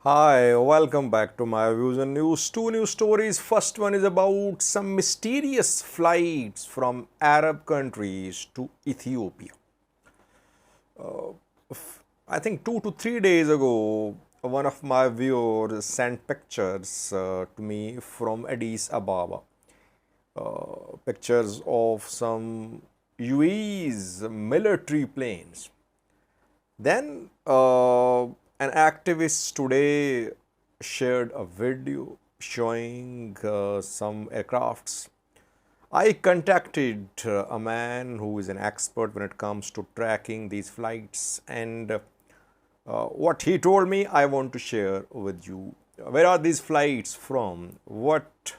Hi, welcome back to my views and news. Two news stories. First one is about some mysterious flights from Arab countries to Ethiopia. I think 2 to 3 days ago, one of my viewers sent pictures to me from Addis Ababa. Pictures of some UAE's military planes. Then an activist today shared a video showing some aircrafts. I contacted a man who is an expert when it comes to tracking these flights, and what he told me I want to share with you. Where are these flights from? What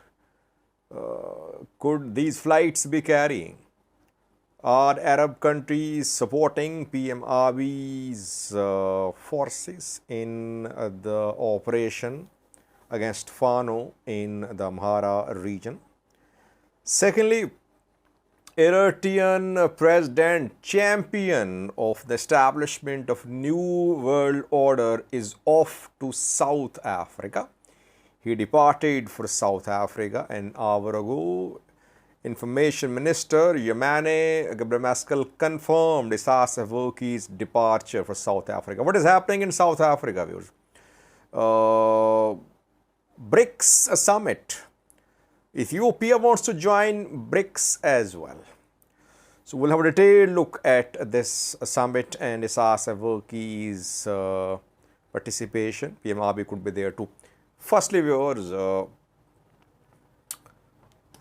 could these flights be carrying? Are Arab countries supporting PM Abiy's forces in the operation against Fano in the Amhara region? Secondly, Eritrean President, champion of the establishment of New World Order, is off to South Africa. He departed for South Africa an hour ago. Information Minister Yamane Gebremeskel confirmed Isas Afwerki's departure for South Africa. What is happening in South Africa, viewers? BRICS summit. Ethiopia wants to join BRICS as well. So we'll have a detailed look at this summit and Isas Afwerki's participation. PM Abiy could be there too. Firstly, viewers,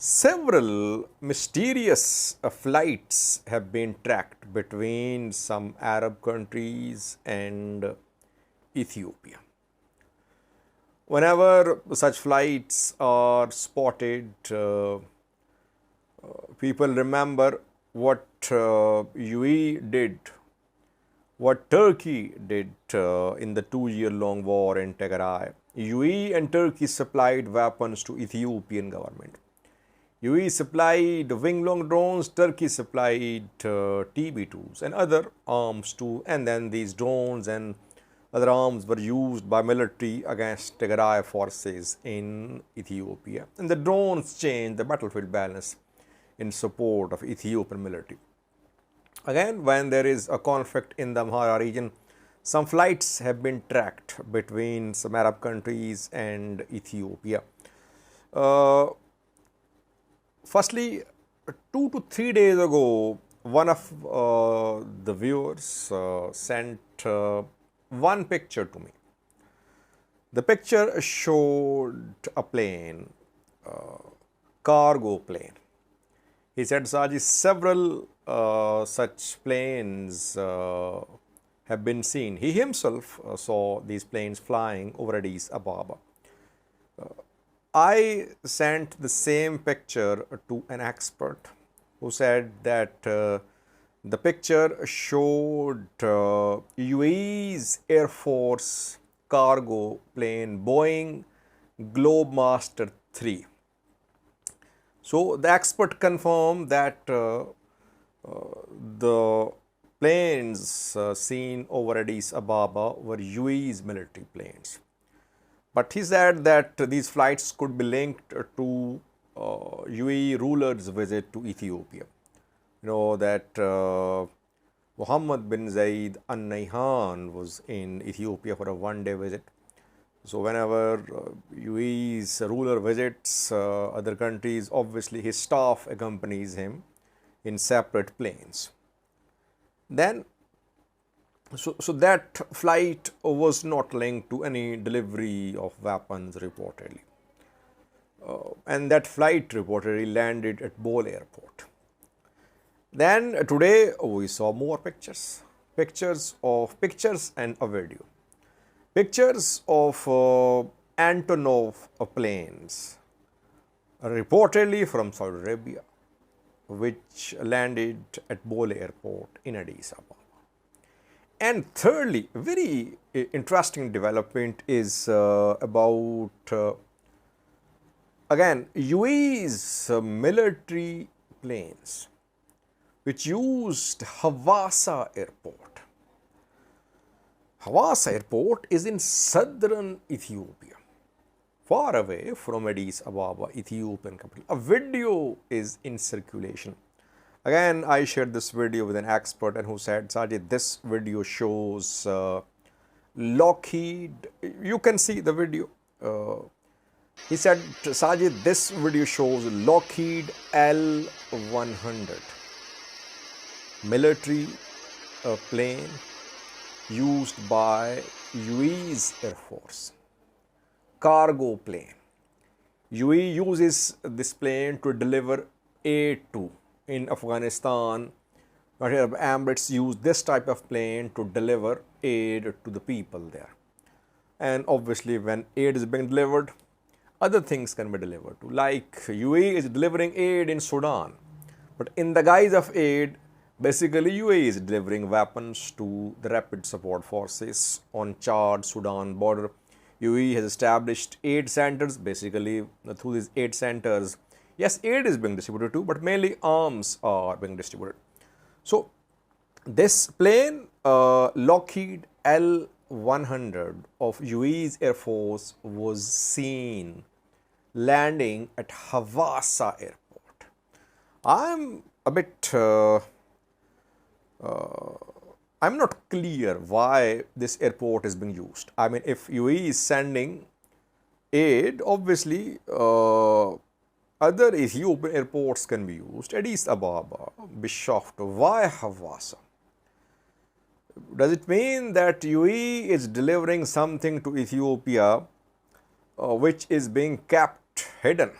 several mysterious flights have been tracked between some Arab countries and Ethiopia. Whenever such flights are spotted, people remember what UAE did, what Turkey did in the 2-year-long war in Tigray. UAE and Turkey supplied weapons to Ethiopian government. UAE supplied wing-long drones, Turkey supplied TB2s and other arms too, and then these drones and other arms were used by military against Tigray forces in Ethiopia. And the drones changed the battlefield balance in support of Ethiopian military. Again, when there is a conflict in the Amhara region, some flights have been tracked between some Arab countries and Ethiopia. Firstly, 2 to 3 days ago, one of the viewers sent one picture to me. The picture showed a plane, cargo plane. He said, Saji, several such planes have been seen. He himself saw these planes flying over Addis Ababa. I sent the same picture to an expert who said that the picture showed UAE's Air Force cargo plane Boeing Globemaster 3. So the expert confirmed that the planes seen over Addis Ababa were UAE's military planes. But he said that these flights could be linked to UAE ruler's visit to Ethiopia. You know that Mohammed bin Zayed Al Nahyan was in Ethiopia for a one-day visit. So whenever UAE's ruler visits other countries, obviously his staff accompanies him in separate planes. Then So that flight was not linked to any delivery of weapons reportedly. And that flight reportedly landed at Bole Airport. Then today we saw more pictures and a video. Pictures of Antonov planes reportedly from Saudi Arabia, which landed at Bole Airport in Addis Ababa. And thirdly, very interesting development is about, again, UAE's military planes, which used Hawassa Airport. Hawassa airport is in southern Ethiopia, far away from Addis Ababa, Ethiopian capital. A video is in circulation. Again, I shared this video with an expert and who said, Sajid, this video shows Lockheed. You can see the video. He said, Sajid, this video shows Lockheed L-100 military plane used by UAE's Air Force, cargo plane. UAE uses this plane to deliver aid to in Afghanistan. Arab Emirates use this type of plane to deliver aid to the people there. And obviously, when aid is being delivered, other things can be delivered too. Like UAE is delivering aid in Sudan, but in the guise of aid, basically UAE is delivering weapons to the rapid support forces on Chad, Sudan border. UAE has established aid centers. Basically, through these aid centers, yes, aid is being distributed too, but mainly arms are being distributed. So, this plane, Lockheed L-100 of UAE's Air Force, was seen landing at Hawassa airport. I'm a bit, I'm not clear why this airport is being used. I mean, if UAE is sending aid, obviously, other Ethiopian airports can be used. Addis Ababa, Bishoftu, why Hawassa? Does it mean that UAE is delivering something to Ethiopia which is being kept hidden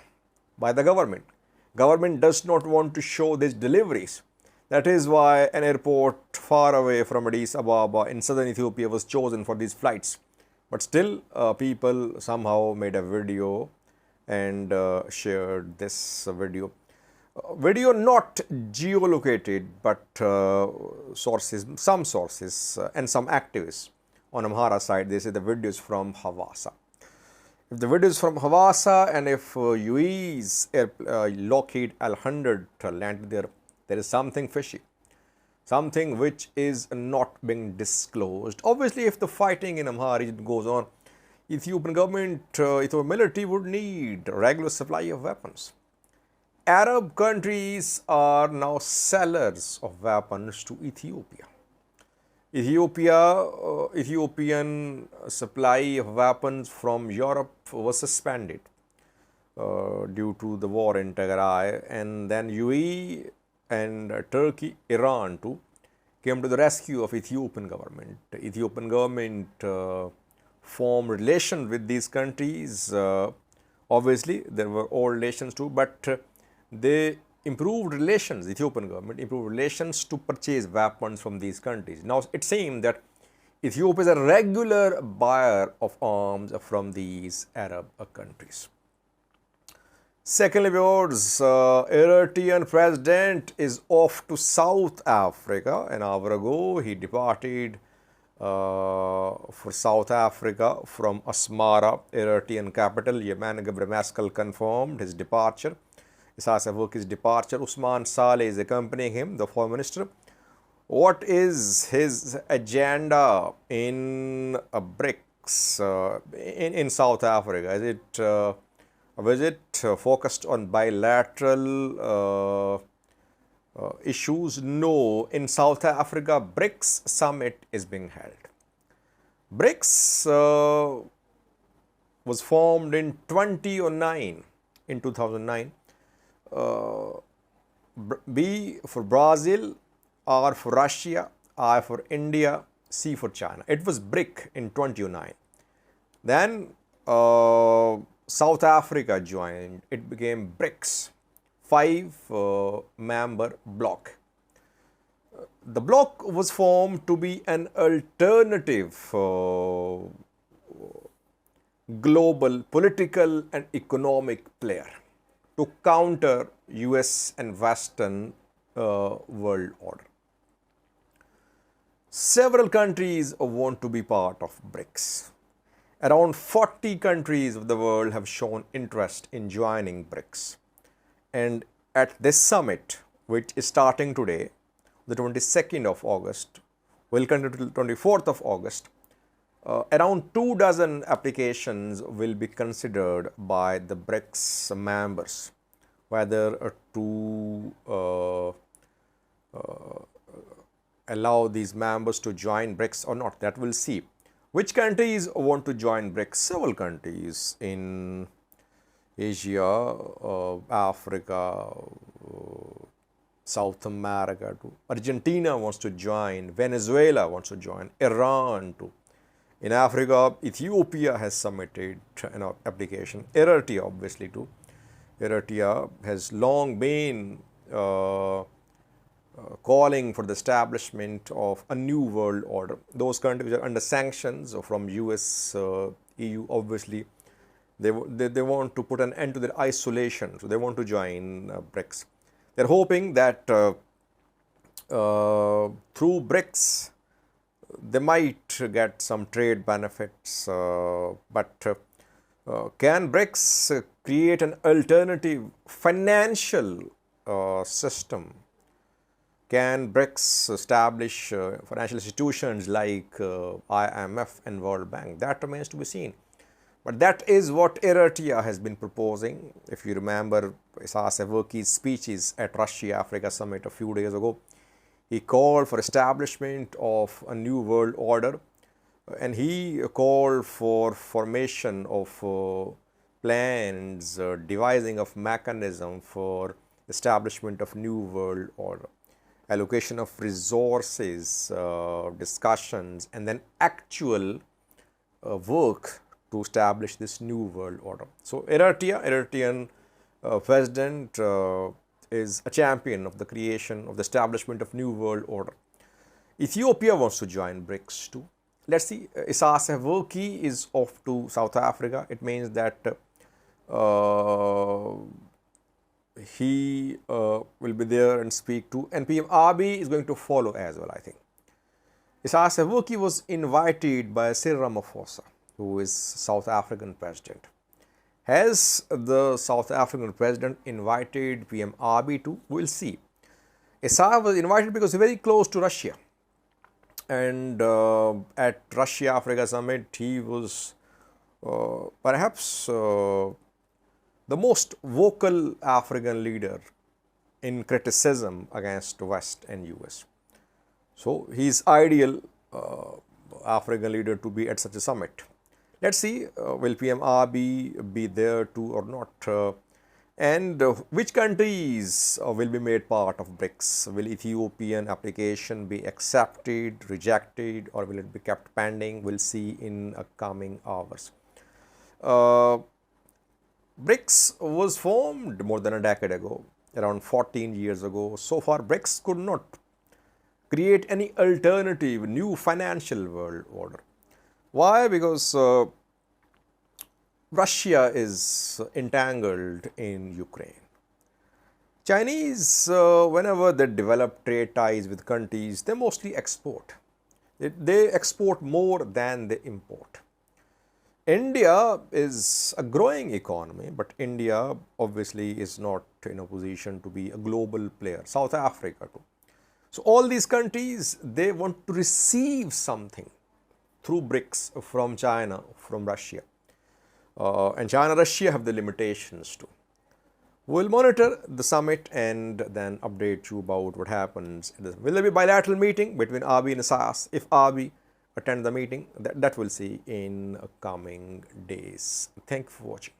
by the government? Government does not want to show these deliveries. That is why an airport far away from Addis Ababa in southern Ethiopia was chosen for these flights. But still, people somehow made a video and shared this video. Video not geolocated, but sources, some sources and some activists on Amhara side, they say the video is from Hawassa. If the video is from Hawassa and if UAE's Lockheed L-100 landed there, there is something fishy, something which is not being disclosed. Obviously, if the fighting in Amhara region goes on, Ethiopian government, Ethiopian military would need a regular supply of weapons. Arab countries are now sellers of weapons to Ethiopia. Ethiopian supply of weapons from Europe was suspended due to the war in Tigray, and then UAE and Turkey, Iran too, came to the rescue of Ethiopian government. Ethiopian government formed relations with these countries. Obviously, there were old relations too, but they improved relations, Ethiopian government improved relations to purchase weapons from these countries. Now, it seems that Ethiopia is a regular buyer of arms from these Arab countries. Secondly, viewers, Eritrean President is off to South Africa. An hour ago, he departed for South Africa from Asmara, Eritrean capital. Yemen Gabriel Maskell confirmed his departure. Isaias Afwerki's departure. Usman Saleh is accompanying him, the foreign minister. What is his agenda in BRICS in South Africa? Is it a visit focused on bilateral issues? No. In South Africa, BRICS summit is being held. BRICS was formed in 2009. B for Brazil, R for Russia, I for India, C for China. It was BRIC in 2009. Then South Africa joined. It became BRICS, 5-member bloc. The bloc was formed to be an alternative global political and economic player to counter US and Western world order. Several countries want to be part of BRICS. Around 40 countries of the world have shown interest in joining BRICS. And at this summit, which is starting today, the 22nd of August, will continue till 24th of August, Around 2 dozen applications will be considered by the BRICS members, whether to allow these members to join BRICS or not. That we'll see. Which countries want to join BRICS? Several countries in Asia, Africa, South America too. Argentina wants to join, Venezuela wants to join, Iran too. In Africa, Ethiopia has submitted an application, Eritrea obviously too. Eritrea has long been calling for the establishment of a new world order. Those countries are under sanctions from US, EU obviously. They want to put an end to their isolation, so they want to join BRICS. They're hoping that through BRICS, they might get some trade benefits, but can BRICS create an alternative financial system? Can BRICS establish financial institutions like IMF and World Bank? That remains to be seen. But that is what Eritrea has been proposing. If you remember Isaias Afwerki's speeches at Russia-Africa Summit a few days ago, he called for establishment of a new world order, and he called for formation of plans, devising of mechanism for establishment of new world order, allocation of resources, discussions, and then actual work to establish this new world order. So Eritrean President is a champion of the creation of the establishment of new world order. Ethiopia wants to join BRICS too. Let's see, Isaias Afwerki is off to South Africa. It means that he will be there and speak to, and PM Abiy is going to follow as well, I think. Isaias Afwerki was invited by Cyril Ramaphosa, who is South African president. Has the South African president invited PM Abiy too? We'll see. Isaias was invited because he's very close to Russia. And at Russia-Africa Summit, he was perhaps the most vocal African leader in criticism against West and US. So, he's ideal African leader to be at such a summit. Let's see, will PM Abiy be there too or not? And which countries will be made part of BRICS? Will Ethiopian application be accepted, rejected, or will it be kept pending? We'll see in coming hours. BRICS was formed more than a decade ago, around 14 years ago. So far, BRICS could not create any alternative new financial world order. Why? Because Russia is entangled in Ukraine. Chinese, whenever they develop trade ties with countries, they mostly export. They export more than they import. India is a growing economy, but India obviously is not in a position to be a global player. South Africa too. So all these countries, they want to receive something through BRICS from China, from Russia. And China, Russia have the limitations too. We'll monitor the summit and then update you about what happens. Will there be bilateral meeting between Abiy and Isaias? If Abiy attend the meeting, that we'll see in coming days. Thank you for watching.